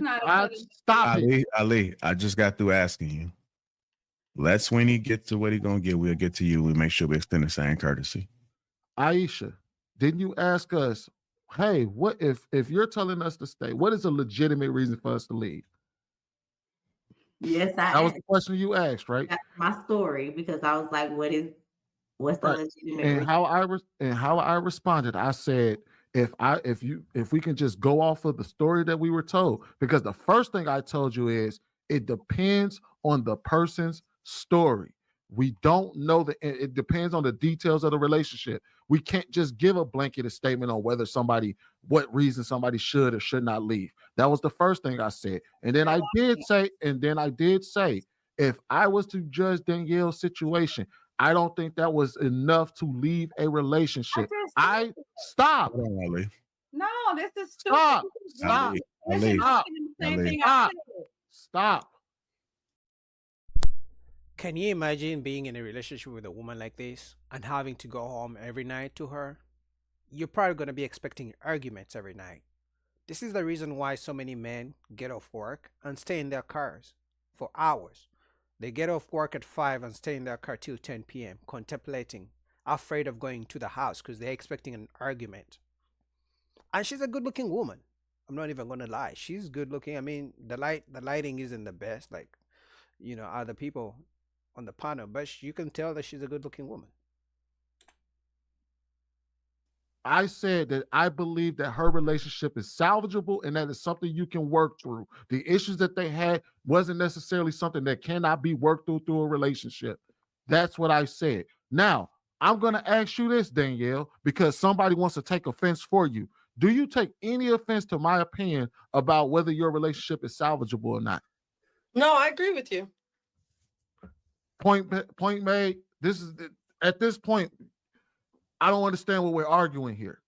not a I good enough stop reason. it. Ali, I just got through asking you. Let Sweeney get to what he gonna get. We'll get to you. We make sure we extend the same courtesy. Aisha, didn't you ask us, hey, what if you're telling us to stay, what is a legitimate reason for us to leave? Yes, That I was asked. the question you asked, right? That's my story because I was like, what's the Right. legitimate And reason? how I responded, I said, if we can just go off of the story that we were told, because the first thing I told you is it depends on the person's story. We don't know it depends on the details of the relationship. We can't just give a blanketed statement on what reason somebody should or should not leave. That was the first thing I said. And then I did say, if I was to judge Danielle's situation, I don't think that was enough to leave a relationship. Stop. Hold on, Ali. No, this is stupid. Stop. This is Stop. Ali, This Ali, is Stop. the same Ali. thing I Stop. said. Stop. Can you imagine being in a relationship with a woman like this and having to go home every night to her? You're probably going to be expecting arguments every night. This is the reason why so many men get off work and stay in their cars for hours. They get off work at 5 and stay in their car till 10 p.m., contemplating, afraid of going to the house because they're expecting an argument. And she's a good-looking woman. I'm not even going to lie. She's good-looking. I mean, the lighting isn't the best, like, other people on the panel, but you can tell that she's a good-looking woman. I said that I believe that her relationship is salvageable and that it's something you can work through. The issues that they had wasn't necessarily something that cannot be worked through a relationship. That's what I said. Now, I'm going to ask you this, Danielle, because somebody wants to take offense for you. Do you take any offense to my opinion about whether your relationship is salvageable or not? No, I agree with you. Point made. At this point, I don't understand what we're arguing here.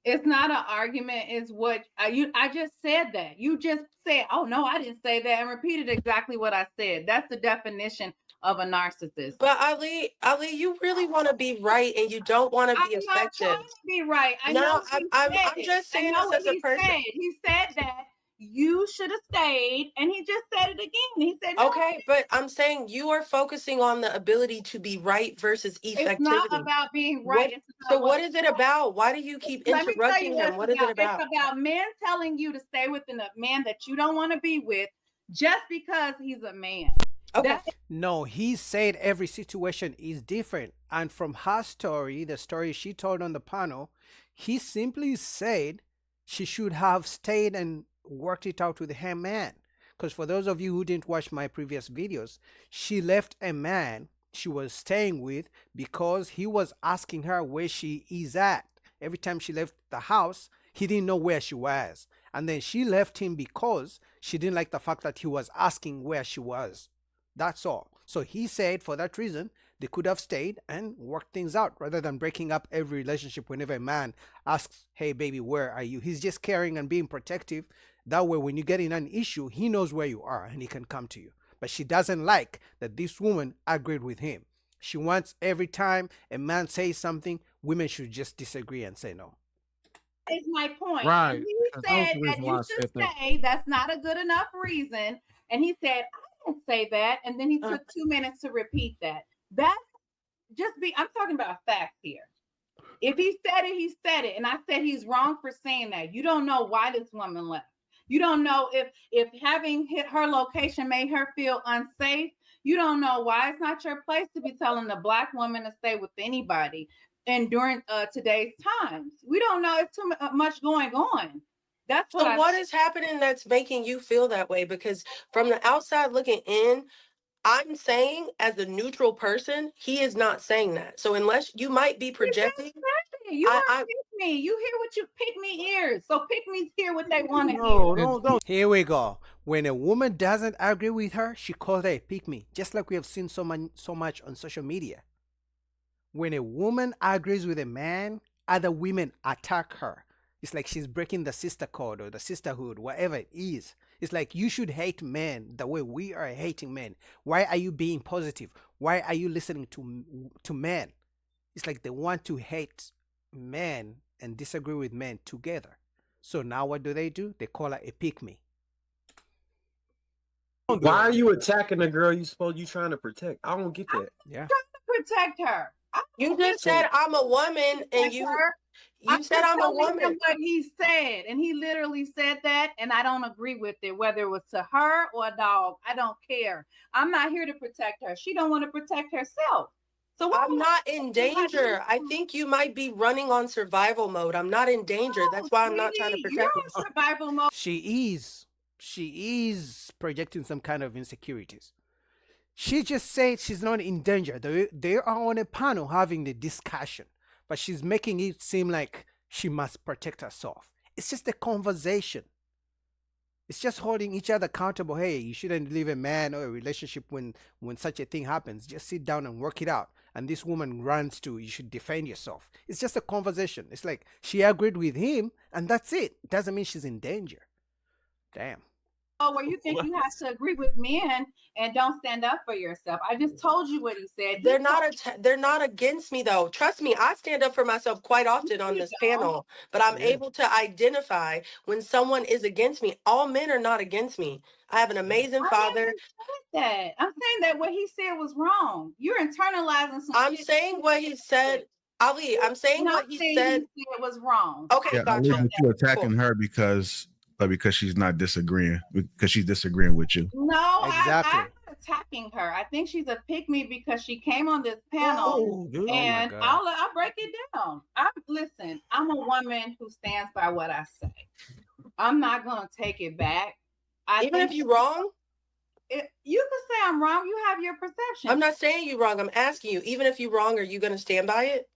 It's not an argument. It's what I just said that. You just said, oh, no, I didn't say that, and repeated exactly what I said. That's the definition of a narcissist. But Ali, you really want to be right and you don't want to be effective. I'm not trying to be right. I'm just saying this as a person. He said that you should have stayed, and he just said it again. He said, no. Okay, but I'm saying you are focusing on the ability to be right versus effectivity. It's not about being right. What is it about? Why do you keep interrupting him? What is it about? It's about men telling you to stay with a man that you don't want to be with just because he's a man. Okay. No, he said every situation is different. And from her story, the story she told on the panel, he simply said she should have stayed and worked it out with her man. Because for those of you who didn't watch my previous videos, she left a man she was staying with because he was asking her where she is at. Every time she left the house, he didn't know where she was. And then she left him because she didn't like the fact that he was asking where she was. That's all. So he said for that reason, they could have stayed and worked things out rather than breaking up every relationship whenever a man asks, hey, baby, where are you? He's just caring and being protective. That way, when you get in an issue, he knows where you are and he can come to you. But she doesn't like that this woman agreed with him. She wants every time a man says something, women should just disagree and say no. Is my point. Right. And he said that you should stay. That's not a good enough reason. And he said, I didn't say that. And then he took 2 minutes to repeat that. I'm talking about facts here. If he said it, he said it. And I said he's wrong for saying that. You don't know why this woman left. You don't know if having hit her location made her feel unsafe. You don't know why. It's not your place to be telling the Black woman to stay with anybody. And during today's times, we don't know. It's too much going on. That's what is happening that's making you feel that way? Because from the outside looking in, I'm saying as a neutral person, he is not saying that. So unless you might be projecting, you pick me. You hear what you pick me ears. So pick me hear what they want to hear. No. Here we go. When a woman doesn't agree with her, she calls her a pick me, just like we have seen so much on social media. When a woman agrees with a man, other women attack her. It's like she's breaking the sister code or the sisterhood, whatever it is. It's like you should hate men the way we are hating men. Why are you being positive? Why are you listening to men? It's like they want to hate men and disagree with men together. So now what do? They call her a pick me. Why are you attacking the girl you trying to protect? I don't get that. Yeah. Protect her. You just said I'm a woman, and you said I'm a telling him woman. what he said, and he literally said that, and I don't agree with it. Whether it was to her or a dog, I don't care. I'm not here to protect her. She don't want to protect herself. So I'm not in danger. I think you might be running on survival mode. I'm not in danger. That's why I'm not trying to You're protect you. on survival mode. She is projecting some kind of insecurities. She just said she's not in danger. They are on a panel having the discussion, but she's making it seem like she must protect herself. It's just a conversation. It's just holding each other accountable. Hey, you shouldn't leave a man or a relationship when such a thing happens. Just sit down and work it out. And this woman runs to, you should defend yourself. It's just a conversation. It's like she agreed with him, and that's it. Doesn't mean she's in danger. Damn. Oh, where you think you have to agree with men and don't stand up for yourself. I just told you what he said. They're not against me though. Trust me, I stand up for myself quite often on this panel, but I'm able to identify when someone is against me. All men are not against me. I have an amazing father. That I'm saying that what he said was wrong. You're internalizing some. I'm saying what he said, Ali. I'm saying what he said. He said was wrong. Okay, Yeah, Ali, gotcha. but you attacking her because she's not disagreeing, because she's disagreeing with you. No, Exactly. I'm not attacking her. I think she's a pick me because she came on this panel, Oh, and God. I'll break it down. Listen, I'm a woman who stands by what I say. I'm not gonna take it back. Even if you're wrong, you can say I'm wrong. You have your perception. I'm not saying you're wrong. I'm asking you, even if you're wrong, are you going to stand by it?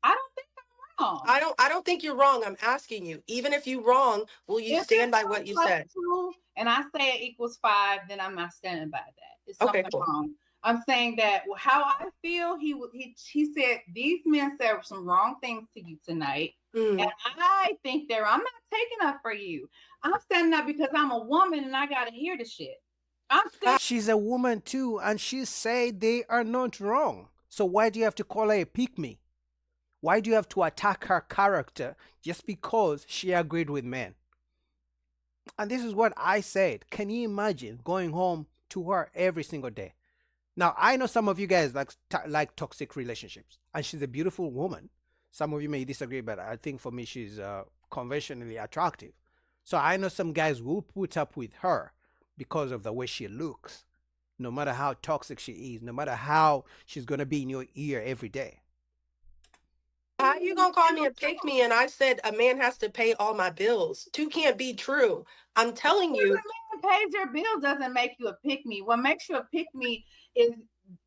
I don't think I'm wrong. I don't think you're wrong. I'm asking you, even if you're wrong, will you stand by what you said? 2 and I say it equals 5, then I'm not standing by that. It's Okay, something cool. wrong. I'm saying that how I feel, he said these men said some wrong things to you tonight. And I think I'm not taking up for you. I'm standing up because I'm a woman and I gotta hear the shit. She's a woman too, and she said they are not wrong. So why do you have to call her a pick-me? Why do you have to attack her character just because she agreed with men? And this is what I said. Can you imagine going home to her every single day? Now, I know some of you guys like toxic relationships, and she's a beautiful woman. Some of you may disagree, but I think for me, she's conventionally attractive. So I know some guys will put up with her because of the way she looks, no matter how toxic she is, no matter how she's going to be in your ear every day. How you gonna call me a pick me? And I said a man has to pay all my bills. 2 can't be true. I'm telling you. A man pays your bill doesn't make you a pick me. What makes you a pick me is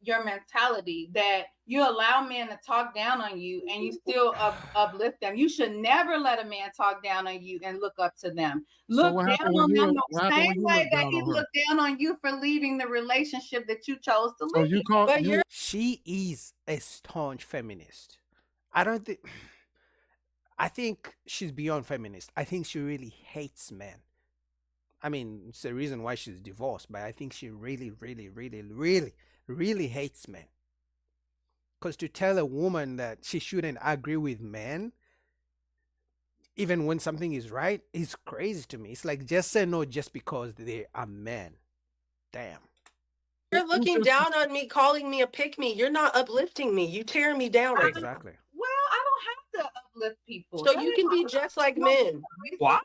your mentality that you allow men to talk down on you and you still uplift them. You should never let a man talk down on you and look up to them. Look down on them the same way that he looked down on you for leaving the relationship that you chose to leave. She is a staunch feminist. I think she's beyond feminist. I think she really hates men. I mean, it's the reason why she's divorced, but I think she really, really, really, really, really hates men. Because to tell a woman that she shouldn't agree with men, even when something is right, is crazy to me. It's like, just say no just because they are men. Damn. You're looking down on me, calling me a pick me. You're not uplifting me. You tearing me down right now. Exactly. Well, I don't have to uplift people. So you can be just like men. What?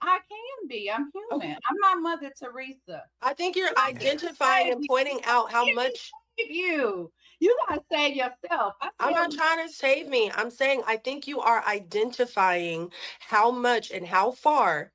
I can be. I'm human. Okay. I'm not Mother Teresa. I think you're identifying and pointing out how much you gotta save yourself. I'm not trying to save me. I'm saying I think you are identifying how much and how far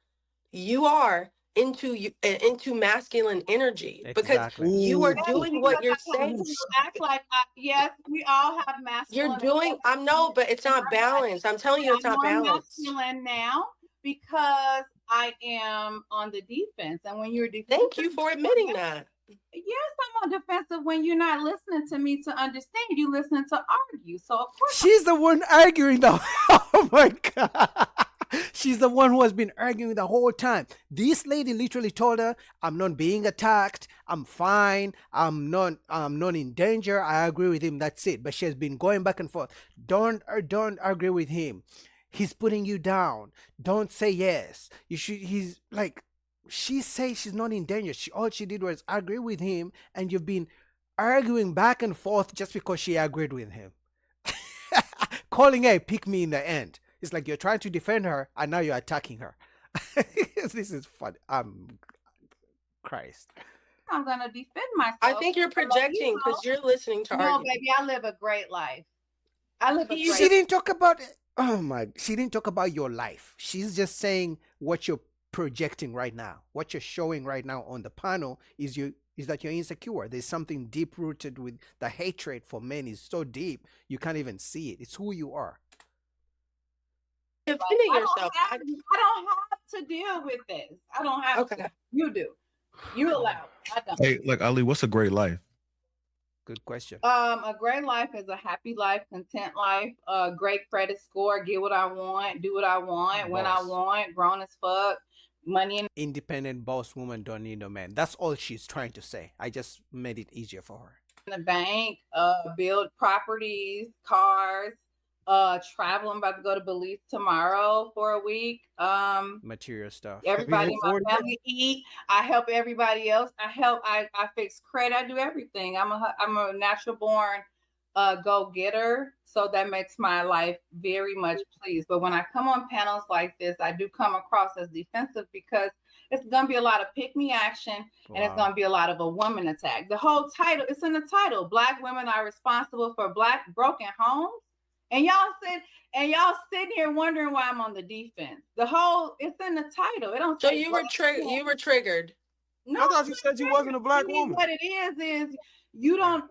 you are into masculine energy. Exactly. Because you are doing what you're saying. Act like yes, we all have masculine. You're doing. I know, but it's not balanced. I'm telling you, it's not balanced. Masculine now because I am on the defense, and when you're defensive, thank you for admitting that. Yes, I'm on defensive when you're not listening to me to understand. You listening to argue. So of course she's the one arguing though. Oh my God. She's the one who has been arguing the whole time. This lady literally told her, I'm not being attacked. I'm fine. I'm not in danger. I agree with him. That's it. But she has been going back and forth. Don't agree with him. He's putting you down. Don't say yes. He's like, she says she's not in danger. All she did was agree with him, and you've been arguing back and forth just because she agreed with him. Calling her a pick me in the end. It's like you're trying to defend her, and now you're attacking her. This is fun. Christ. I'm gonna defend myself. I think you're projecting because you're listening to No, argument. baby, I live a great life. I live a great She didn't talk about it. Oh my, she didn't talk about your life. She's just saying what you're projecting right now. What you're showing right now on the panel is that you're insecure. There's something deep rooted with the hatred for men is so deep you can't even see it. It's who you are. Defending I yourself. don't have to deal with this. I don't have to. You do. You allow it. I don't. Hey, like Ali, what's a great life? Good question. A great life is a happy life, content life, a great credit score, get what I want, do what I want, when I want, grown as fuck, money in Independent boss woman don't need no man. That's all she's trying to say. I just made it easier for her. the bank, build properties, cars, travel. I'm about to go to Belize tomorrow for a week. Material stuff. Everybody in my family eat. I help everybody else. I fix credit. I do everything. I'm a natural born go-getter. So that makes my life very much pleased. But when I come on panels like this, I do come across as defensive because it's gonna be a lot of pick-me action and it's gonna be a lot of a woman attack. The whole title, it's in the title. Black women are responsible for Black broken homes. And y'all sitting here wondering why I'm on the defense. It's in the title. It don't. So you were triggered. No, I thought you said you wasn't a Black woman. What it is you don't.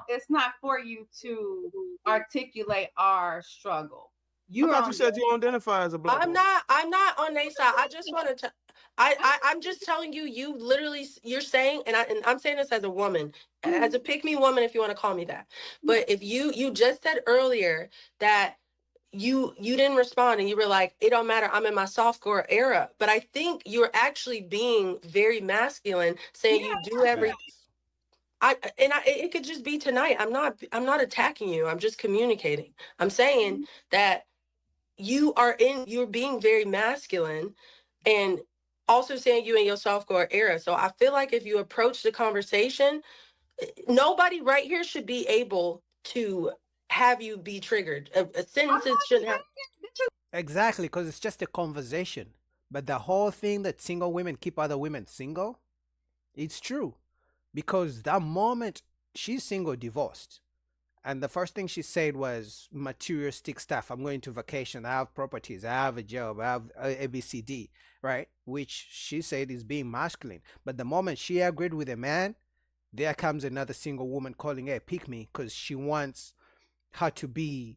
It's not for you to articulate our struggle. I thought you said you identify as a Black woman. I'm not on their side. I just wanted to. I'm just telling you. You literally, you're saying, and I'm saying this as a woman, as a pick me woman, if you want to call me that. But if you just said earlier that you didn't respond and you were like, it don't matter, I'm in my softcore era. But I think you're actually being very masculine, saying you do everything. It could just be tonight. I'm not attacking you. I'm just communicating. I'm saying that you're being very masculine and also saying you in your softcore era. So I feel like if you approach the conversation, nobody right here should be able to have you be triggered. Sentences shouldn't have. Exactly, because it's just a conversation. But the whole thing that single women keep other women single, it's true. Because that moment she's single, divorced, and the first thing she said was materialistic stuff. I'm going to vacation. I have properties. I have a job. I have ABCD, right? Which she said is being masculine. But the moment she agreed with a man, there comes another single woman calling her pick me because she wants her to be,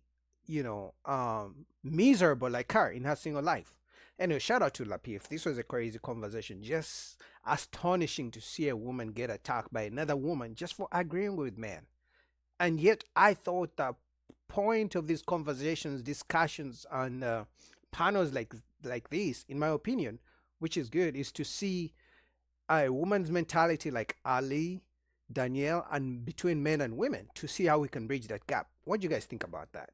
miserable like her in her single life. Anyway, shout out to Lapif. This was a crazy conversation. Just astonishing to see a woman get attacked by another woman just for agreeing with men. And yet I thought the point of these conversations, discussions on panels like this, in my opinion, which is good, is to see a woman's mentality like Ali, Danielle, and between men and women to see how we can bridge that gap. What do you guys think about that?